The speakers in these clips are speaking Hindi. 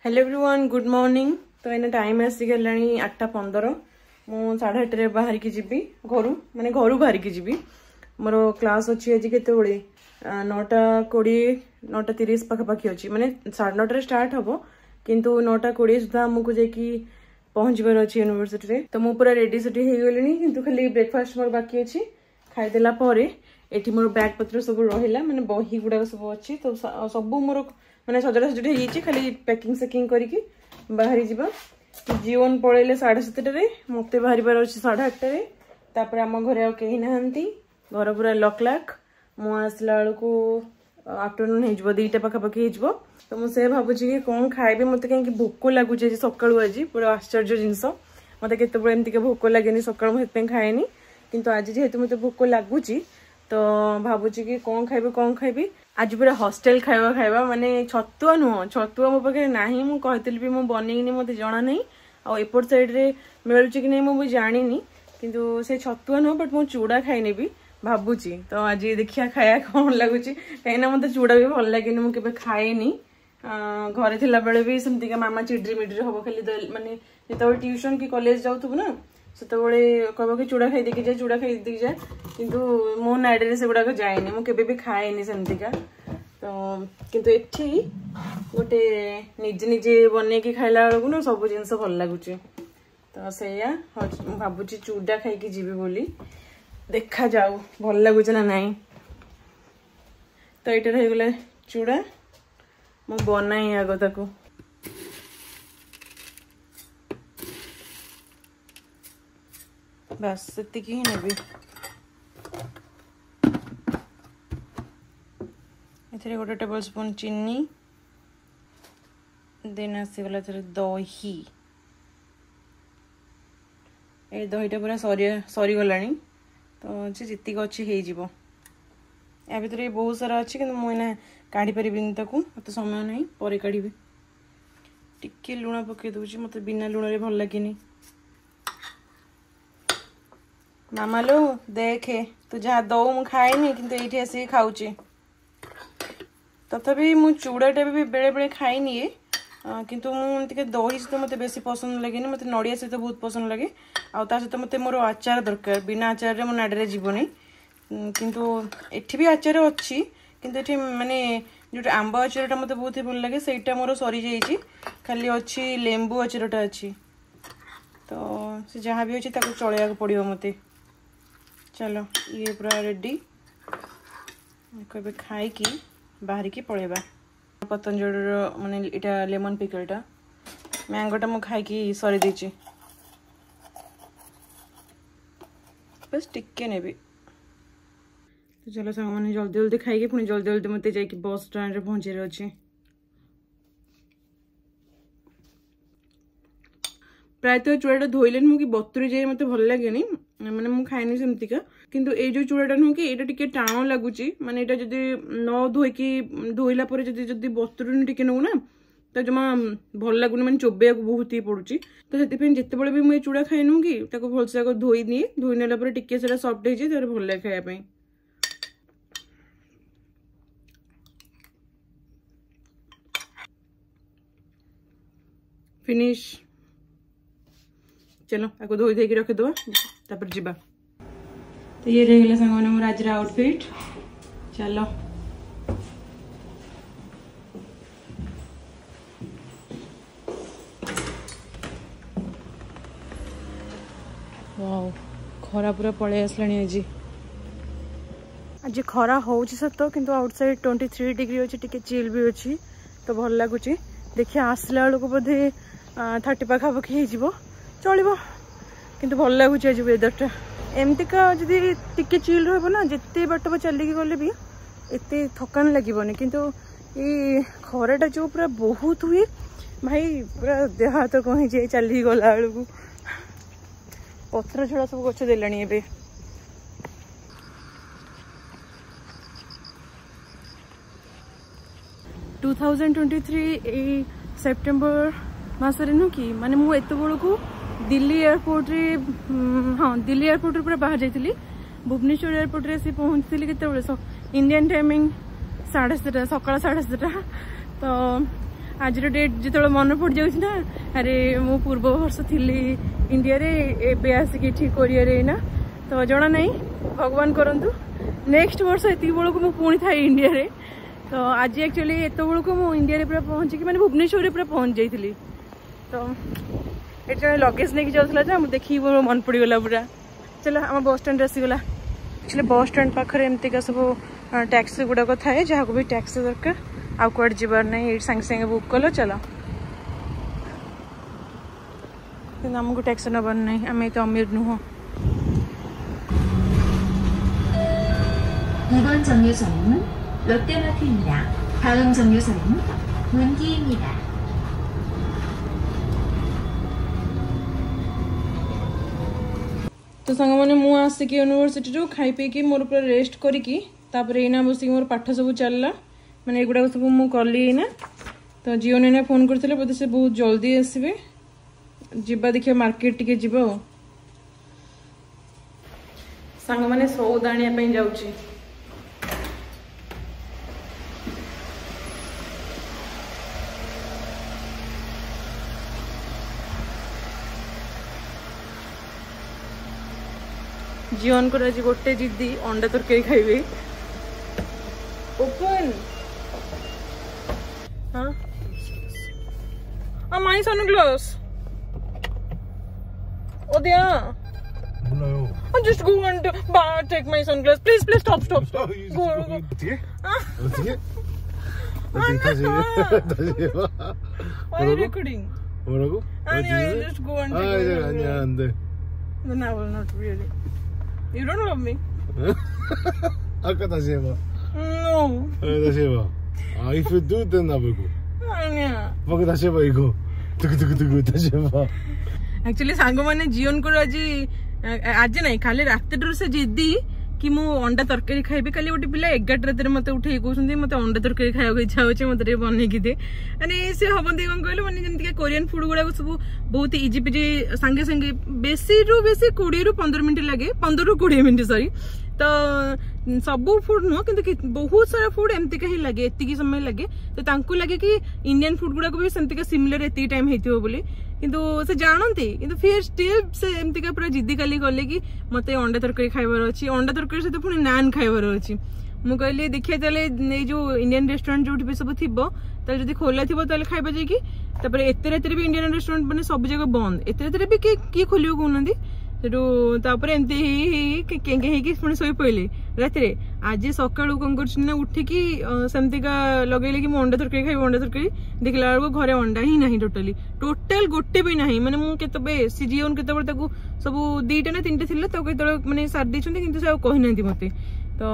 Hello everyone good morning. तो एना टाइम आसीगला 8:15 मु 8:30 बाहर की जीवी घर माने घर बाहर की जीवी मोर क्लास अच्छी आज के 9:20 9:30 पाखापाखि अच्छी माने 9:30 स्टार्ट हम किंतु 9:20 सुधा आमको जाकि पहुँचबार अच्छी यूनिवर्सिटी। तो मु पूरा रेडी सेटी हो गली किंतु खाली ब्रेकफास्ट मोर बाकी अच्छी खाईदेला एठी मोर बैग पत्र सब रहिला माने बही गुडा सब अच्छी। तो सब मोर मैंने सजड़ा सजड़ी हो खाली पैकिंग सेकिंग करके बाहरी जा जीवन पलैले 7:30 मत बाहर बार अच्छे 8:30 तापर आम घर आई नहांती घर पूरा लक लाक मु आसला बेलू आफ्टरनून हो 2टा पाखापाखि हो। तो मुझे भावुची कि कौन खाइबे मत कहीं भोक लगुच सका आज पूरा आश्चर्य जिनस मत के भोक लगे सका मुझे खाएनी किंतु आज जेहेतु मत भोक लगुच तो भावुची कि कौन खाइबी आज पूरा हॉस्टेल खाइबा माने छतुआ नुह छतुआ मो पाखे ना मुझे भी मुझे बनईनी मत जना नहीं आउट साइड रे मिलूँ कि नहीं मुझे जानी किंतु से छतुआ नुह बट मु चूड़ा खाइनी भी भावुची। तो आज देखिया खाया कौन लगुच कहीं मत चूड़ा भी भल लगे मुझे खाएनी घरे थिला बेले भी सेमती मामा चिड्री मिड्री हम खाली माने जो ट्यूशन कि कॉलेज जाऊँ ना से कह कि चूड़ा खाई देखी जाए चूड़ा खाई देखी जाए किंतु मो नाड़ी से गुड़ाक जाएनि मुझे भी खाएनि सेमतिका। तो किंतु एठी गोटे निजे निजे बन खाइला बेलू ना सब जिनस भल लगुच। तो सैया भावुची चूड़ा खाई जीवी बोली देखा जाऊ भल लगुच ना नाई। तो यहाँ रहीगला चूड़ा मु बनाई आग ताकू बस से ही नेबी एथरे गोटे टेबल स्पून चीनी देन आसीगला दही ए दहीटा पूरा सरी गलानी तो जीतिक अच्छी हो या भितर बहुत सारा अच्छी कि मुझे काढ़ी पारिनी मत समय ना पर काढ़ी टिके लुण पकई दूसरी मत बिना लुण भल लगे। मामा लो देखे तू जहाँ दौ मु खाएनी किंतु ये आसिक खाऊची तथापि मु चूड़ाटा भी बेले बेले खाइनी ये किंतु मुझे दही सहित मत बेसी पसंद लगे मत नड़िया सहित बहुत पसंद लगे आ सहित मत मोर आचार दरकार बिना आचार मो नाड़ी जीवनी किंतु एठी भी आचार अच्छी किंतु एठी माने जो आंब आचारटा मत बहुत ही भल लगे सेटा मोर सरी जाइए खाली अच्छी लेंबू आचारटा अच्छी। तो से जहाँ भी अच्छी चलैया पड़ो मत चलो ये पूरा रेडी कभी खाई बाहर की पड़ेबा पतंजलि माने इटा लेमन पिकलटा मैंगोटा मु खाई सरी देची बस टिके नेबी। तो चलो साग मैंने जल्दी जल्दी खाई पुणी जल्दी जल्दी मत जाकि बस स्टैंड रे पहुँचे अच्छे प्रायतः चूड़ाटा धोइले मुझे बतुरी जाए मत भल लगे माने मु खाएनी सेमतिका किंतु ए जो चूड़ाटा नुह कि एटा टिके टाण लगुच माने एटा जदि न धोईकी धोइला परे जदि बतुरी टिके नौ ना तो जमा भल लगुनि माने चोबेया को बहुत ही पड़ुची। तो सेतिपे जेतेबेले भी मु चूड़ा खाए नु कि ताको भलसे आको धोई दिए धोई नेला परे टिके सेटा सॉफ्ट हो जाए भल लगे खाया पई। फिनिश चलो आपको धोई देकी रखीदबा तापर जीवा। तो ये रहीगला सांग मैंने मोर आज आउटफिट चलो वाओ खरा पूरा पड़े आसलानी आज खरा हो सत किंतु आउटसाइड 23 डिग्री अच्छी टिके चिल भी अच्छी तो भल लगुच देखिए आसला बेलू बोधे 30 पाखापाखि हो चलो किंतु भल लगुच आज वेदरटा एमतीका जदि टिके चिल रहा जिते बाट चलिकी गले भी एत थकान लगे किंतु ये खराटा जो पूरा बहुत हुए भाई पूरा देह हाथ कहीं जाए चलिकी गला बेलू पत्र छड़ा सब गच देलानी एबे। टू 2023 सेप्टेम्बर मसरे नु कि माने मु एत बड़ को दिल्ली एयरपोर्ट रे हाँ दिल्ली एयरपोर्ट रे पूरा बाहर जाइली भुवनेश्वर एयरपोर्ट रे सी पहुँची केते इंडियन टाइमिंग 7:30 सकाळ 7:30 तो आज डेट जो मन पड़ जाऊँ अरे मु पूर्व वर्ष थी इंडिया रे एबे आसिक कोरिया रे ना तो जना नहीं भगवान करंतु नेक्स्ट वर्ष एति बेलू को पुणी था इंडिया रे तो आज एक्चुअली एत बेलू को इंडिया रे पूरा पहुँचिकी मैंने भुवनेश्वर रे पूरा पहुँच जाइली तो ये जन लगेज नहीं जाऊला देखी मन पड़गला पूरा चलो आम बस स्टैंड आसीगला एक्चुअली बस स्टैंड पाखे एमतीका सब टैक्सी गुड़ाक थाए जहाँ को भी टैक्सी दरकार आउ कड़ जबार नहीं ये सांगे सांगे बुक कल चलो आमको टैक्सी नबार नहीं आम तो अमीर नुह 이번 정류소는 롯데마트입니다. 다음 정류소는 문기입니다. तो सांग मैंने मु आसिक यूनिवर्सिटी रू खाई पीकी मोर पूरा रेस्ट करिकी एना बस मोर पाठ सब चलला मैंने एगुड़ा सब मु कली ना तो जियो ने फोन करते बोधे से बहुत जल्दी आसबे जीवा देखिए मार्केट टिके जीवा सांग मैंने सौदा आने जाऊँगी जीवन को आज गोटे जिद्दी अंडा तरकारी खाइबे ओपन हाँ माई सनग्लास ओ दिया just go and take my sunglasses please stop go why are you recording 뭐라고? just go and 아니야 안 돼. then I will not really you don't love me 아까 다시 해봐. no 다시 해봐. if you do then 나 보고. 아니야 막 다시 해봐 이거. 두구두구두구 다시 해봐. Actually सांग मैंने जीवन को आज नहीं खाली रात से जिद्दी कि मु अंडा तरकारी खाइबी खाली गोटे पिला 11 रात मत उठे कहते मत अंडा तरकारी खाया इच्छा होचे मत बनईकी दे मैंने से हमती कौन कहले मैंने जमी कोरियन फुड गुड़ा सब बहुत इजी पिजी सांगे सांगे बेसी रु बेसी 20 रु 15 मिनट लगे 15 रु 20 मिनट सॉरी तो सबू फुड नुह कि बहुत सारा फुड एमती ही लगे एति समय लगे तो तांकु लगे कि इंडियन फुड गुड़ा भी सेमती सिमिलर एति टाइम होइथिबो बोली किंतु से जानती किंतु फिर स्टिल से एमतीका पूरा जिद्दी काली गले कि मत अंडा तरकारी खाइबार अच्छी अंडा तरकारी सहित पुणी नान खाइबार अच्छी मु कहली देखिए ताले जो इंडियन रेस्टोरेंट जो भी सब थिबो ताले जदी खोला थिबो ताले खाइबा जाई कि तापर एते रात भी इंडियन रेस्टोरेंट माने सब जगह बंद एते रात भी की खोलियो कोनंदी सेटू तापर एमती केंगे हेकी पुणी सोई पइले राति रे आज सकाळू कोन करछन ना उठिकी सेमतीका लगेले कि मु अंडा तरकारी खाइबो अंडा तरकारी देखला बेलको घरे अंडा ही नहीं टोटल गोटे भी नहीं माने मु केतबे सीजीओन केतबे ताकू सब 2टा ना 3टा थिला तो केतबे माने सार दैछन्ती किंतु से कहि नंती मते तो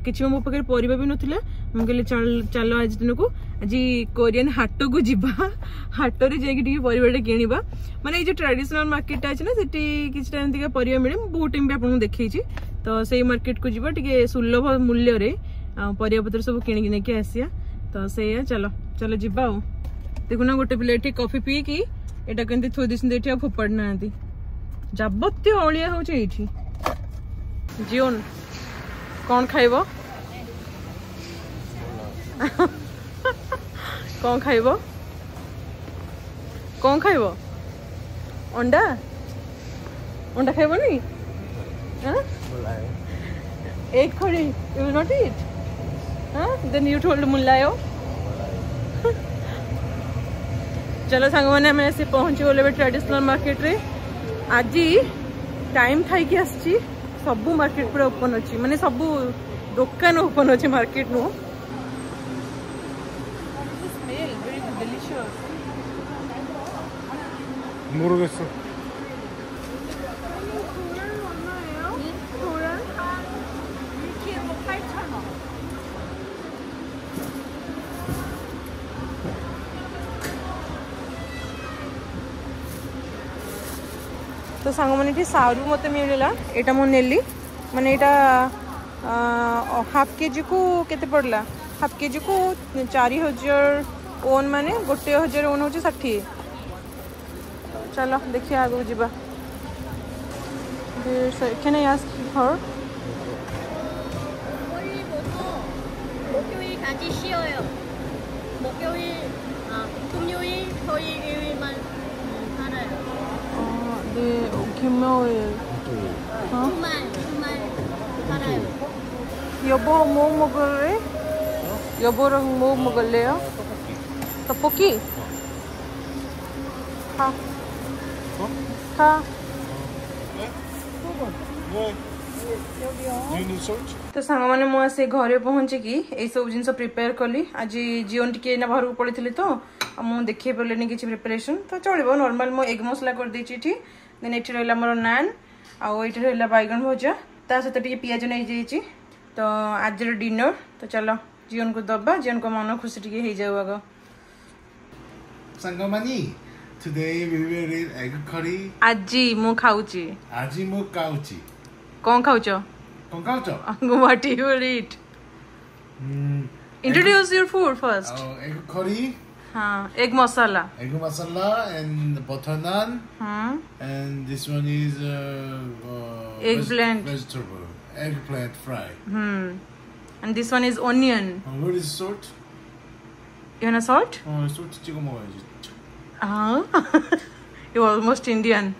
किछि मो पाखे परिबा भी नथिला मु कहले चलो आज दिन को आज कोरियन हाट को जीवा हाट रे जाई कि परिबाटा किनिबा माने जो ट्रेडिशनल मार्केट अछि ना सेठी किछटा एंतिका परिबा मिले बहुत टाइम भी आपन देखै छी तो सेही मार्केट को जीवा टिके सुलभ मूल्य रे परिबा पत्र सब किनि ने के आसिया तो सेया चलो चलो जीवा देखो ना गोटे प्लेट कॉफी पी की एटा केंति थोई दिसन देठी फोपड़ नांती जाबत्य अलिया हो एठी जीवन कौन खाइबो कौन खाइबो कौन खाइबो अंडा अंडा खाइबो नहीं हां एक थोड़ी यू विल नॉट ईट हां देन यू टोल्ड मुल्लायो चलो सांग मैंने आम से पहुँची गले ट्रेडिशनल मार्केट रे आज टाइम थाई कि आसी सबू मार्केट पूरा ओपन अच्छी माने सबू दुकान ओपन अच्छी मार्केट नु स्मेल वेरी डिलीशियस 모르겠어. तो सांग मैंने सारू मत मिलला एटा मु नेली माने एटा हाफ केजी को केते पड़ला हाफ केजी को 4000 ओन माने 1000 ओन हो 60 चलो देखिए आगो जीवा कैन आई आस्क हर 목요일 가기 쉬어요. 목요일 금요일, 토요일, 일요일만 팔아요. 네, 금요일. 주말 팔아요. 여보 뭐 먹을래? 여보랑 뭐 먹을래요? 떡볶이. 가. 가. तो सांग मैंने मुझे घरे पहुँचिकी सब जिन प्रिपेयर कली आज जीवन टी बाहर को पड़े तो मुझे देखी पारे कि प्रिपेरेसन तो चलो नॉर्मल मो एग मसला कर देन ये रहा मोर नान आईटी रहा बैगन भजा ता सहित टे पिज नहीं जाइए तो आज डिनर तो चलो जीवन को दबा जीवन को मन खुशी टी हो जाऊ आग संगमानी today we will eat egg curry. आज मु खाऊची आज मु खाऊची कौन खाऊच कौन खाऊच what do you eat introduce your food first egg curry हाँ egg masala and butter naan and this one is eggplant vegetable eggplant fry and this one is onion what is salt you want salt salt 찍어 먹어야지 you're almost Indian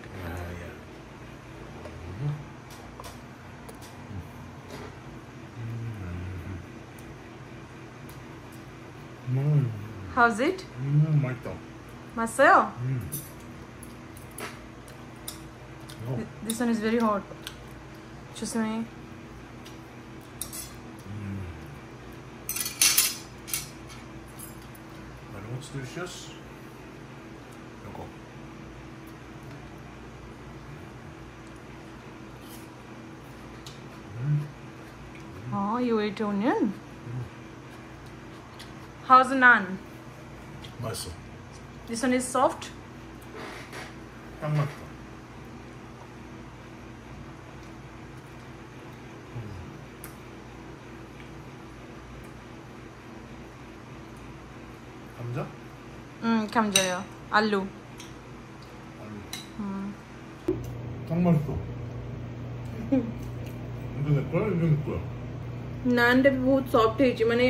how's it 맛있다 맛있어요 this one is very hot 조심해 what's delicious 이거 oh you ate onion how's the naan 맛있어 this one is soft 딱 맛있다 감자? 감자요 알루 딱 맛있어 이거 내 거야? 이거 내 거야? नान टा भी बहुत सॉफ्ट है माने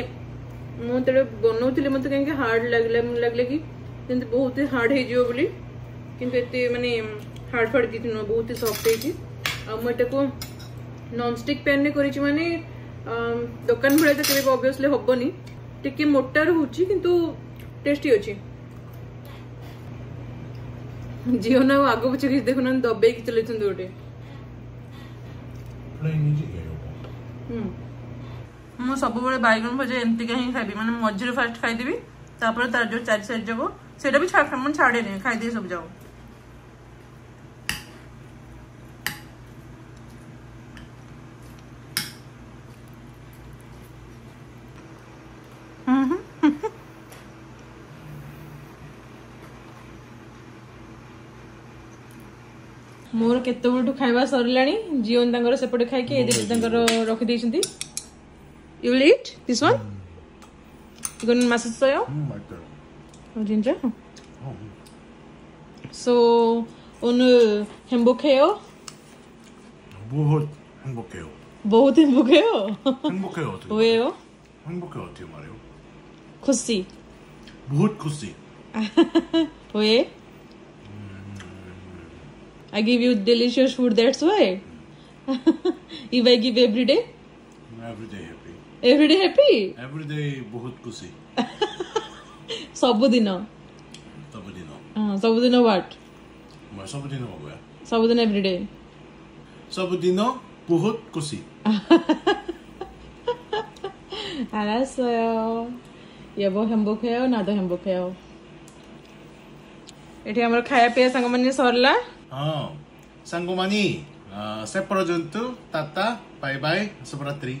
मुझे बनाऊली मत कहीं हार्ड लगले कि बहुत ही हार्ड हो बोली किंतु माने हार्ड फार्ड किसी नुह बहुत ही सॉफ्ट है मुझे को नॉन स्टिक पैन में करी माने दुकान भाई तो केवे ऑब्वियसली हबनी टिके मोटा रोची किंतु टेस्टी अच्छी झील ना आग पचे किसी देखुना दबे चले गोटे ମୁଁ ସବୁବେଳେ ବାଇଗଣ ଭଜା ଏମିତିକା ହିଁ ଖାଇବି ମାନେ ମଝିରେ ଫାଷ୍ଟ ଖାଇଦେବି ତାପରେ ତାର ଯୋଉ ଚାରି ସାଇଡ୍ ଯାକ ସେଇଟା ବି ମୁଁ ଛାଡେନି ଖାଇଦିଏ ସବୁ ଯାକ मोर केतेबेलठू खाଇବା ସରିଲାଣି जीवन ତାଙ୍କର ସେପଟେ ଖାଇକି ଏ ଦିଟା ତାଙ୍କର ରଖି ଦେଇଛନ୍ତି You will eat this one? 이건 맛있어요? 맛있어요. 진짜? So 오늘 행복해요? बहुत 행복해요. बहुत 행복해요? 행복해요 어떻게? 왜요? 행복해요 어떻게 말해요? खुशी. बहुत खुशी. 왜? I give you delicious food, that's why. If I give every day? Every day happy. Every day happy? Every day बहुत खुशी. ସବୁଦିନ. ସବୁଦିନ. ସବୁଦିନ what? 뭐 ସବୁଦିନ 뭐야? ସବୁଦିନ every day. ସବୁଦିନ बहुत खुशी. 알았어요. 여보 행복해요? 나도 행복해요. ଏଠି ଆମର ଖାଇବା ପିଇବା ସାଙ୍ଗମାନେ ସରିଲା. 상고마니 세퍼러전투 따따 바이바이 शुभरात्रि.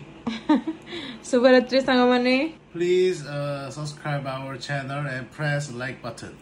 शुभरात्रि साଙ୍ଗमाने. Please subscribe our channel and press like button.